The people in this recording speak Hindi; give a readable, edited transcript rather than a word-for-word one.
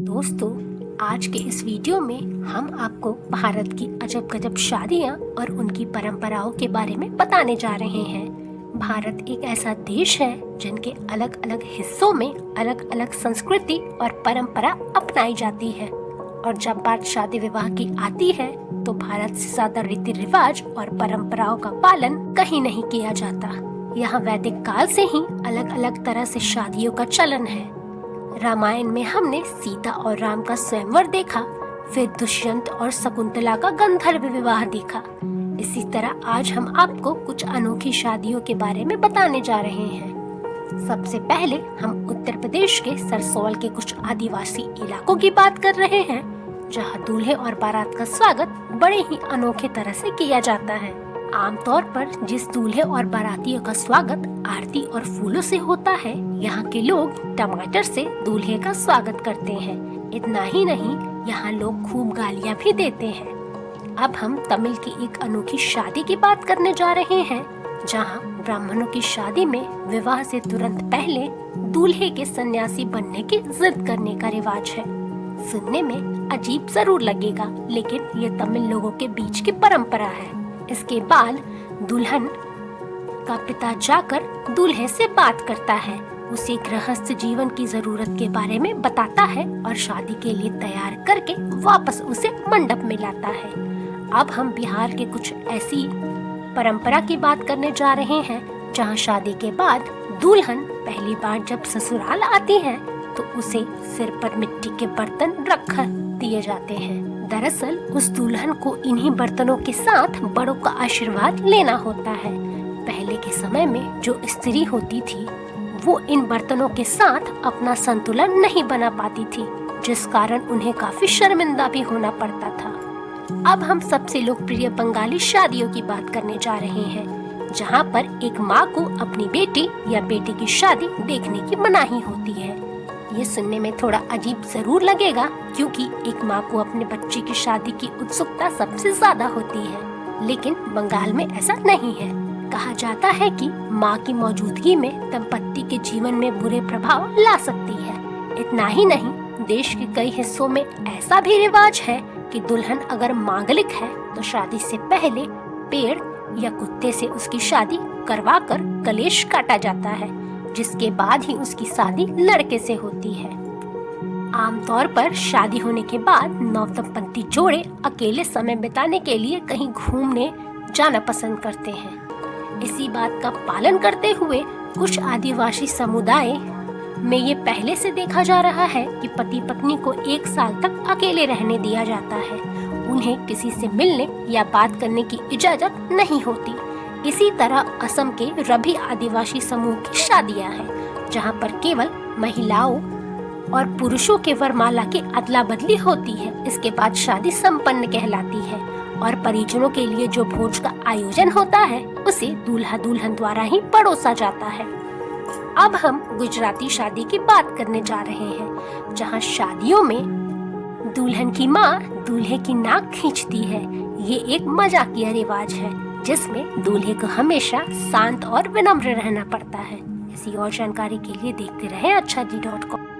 दोस्तों, आज के इस वीडियो में हम आपको भारत की अजब गजब शादियाँ और उनकी परंपराओं के बारे में बताने जा रहे हैं। भारत एक ऐसा देश है जिनके अलग अलग हिस्सों में अलग अलग संस्कृति और परंपरा अपनाई जाती है, और जब बात शादी विवाह की आती है तो भारत से ज्यादा रीति रिवाज और परंपराओं का पालन कहीं नहीं किया जाता। यहाँ वैदिक काल से ही अलग अलग तरह से शादियों का चलन है। रामायण में हमने सीता और राम का स्वयंवर देखा, फिर दुष्यंत और शकुंतला का गंधर्व विवाह देखा। इसी तरह आज हम आपको कुछ अनोखी शादियों के बारे में बताने जा रहे हैं। सबसे पहले हम उत्तर प्रदेश के सरसौल के कुछ आदिवासी इलाकों की बात कर रहे हैं, जहां दूल्हे और बारात का स्वागत बड़े ही अनोखे तरह से किया जाता है। आमतौर पर जिस दूल्हे और बारातियों का स्वागत आरती और फूलों से होता है, यहाँ के लोग टमाटर से दूल्हे का स्वागत करते हैं। इतना ही नहीं, यहाँ लोग खूब गालियाँ भी देते हैं। अब हम तमिल की एक अनोखी शादी की बात करने जा रहे हैं, जहाँ ब्राह्मणों की शादी में विवाह से तुरंत पहले दूल्हे के सन्यासी बनने की जिद करने का रिवाज है। सुनने में अजीब जरूर लगेगा, लेकिन ये तमिल लोगों के बीच की परंपरा है। इसके बाद दुल्हन का पिता जाकर दूल्हे से बात करता है, उसे गृहस्थ जीवन की जरूरत के बारे में बताता है और शादी के लिए तैयार करके वापस उसे मंडप में लाता है। अब हम बिहार के कुछ ऐसी परंपरा की बात करने जा रहे हैं, जहां शादी के बाद दुल्हन पहली बार जब ससुराल आती है तो उसे सिर पर मिट्टी के बर्तन रख दिए जाते हैं। दरअसल उस दुल्हन को इन्हीं बर्तनों के साथ बड़ों का आशीर्वाद लेना होता है। पहले के समय में जो स्त्री होती थी वो इन बर्तनों के साथ अपना संतुलन नहीं बना पाती थी, जिस कारण उन्हें काफी शर्मिंदा भी होना पड़ता था। अब हम सबसे लोकप्रिय बंगाली शादियों की बात करने जा रहे हैं, जहाँ पर एक माँ को अपनी बेटी या बेटे की शादी देखने की मनाही होती है। ये सुनने में थोड़ा अजीब जरूर लगेगा, क्योंकि एक माँ को अपने बच्चे की शादी की उत्सुकता सबसे ज्यादा होती है, लेकिन बंगाल में ऐसा नहीं है। कहा जाता है कि माँ की मौजूदगी में दंपत्ति के जीवन में बुरे प्रभाव ला सकती है। इतना ही नहीं, देश के कई हिस्सों में ऐसा भी रिवाज है कि दुल्हन अगर मांगलिक है तो शादी से पहले पेड़ या कुत्ते से उसकी शादी करवा कर कलेश काटा जाता है, जिसके बाद ही उसकी शादी लड़के से होती है। आमतौर पर शादी होने के बाद नवदंपति जोड़े अकेले समय बिताने के लिए कहीं घूमने जाना पसंद करते हैं। इसी बात का पालन करते हुए कुछ आदिवासी समुदाय में ये पहले से देखा जा रहा है कि पति पत्नी को 1 साल तक अकेले रहने दिया जाता है। उन्हें किसी से मिलने या बात करने की इजाजत नहीं होती। इसी तरह असम के रभी आदिवासी समूह की शादियां हैं, जहां पर केवल महिलाओं और पुरुषों के वरमाला की अदला बदली होती है। इसके बाद शादी संपन्न कहलाती है और परिजनों के लिए जो भोज का आयोजन होता है उसे दूल्हा दुल्हन द्वारा ही परोसा जाता है। अब हम गुजराती शादी की बात करने जा रहे हैं, जहां शादियों में दुल्हन की माँ दूल्हे की नाक खींचती है। ये एक मजाकिया रिवाज है, जिसमें दूल्हे को हमेशा शांत और विनम्र रहना पड़ता है। इसी और जानकारी के लिए देखते रहें अच्छा जी.com।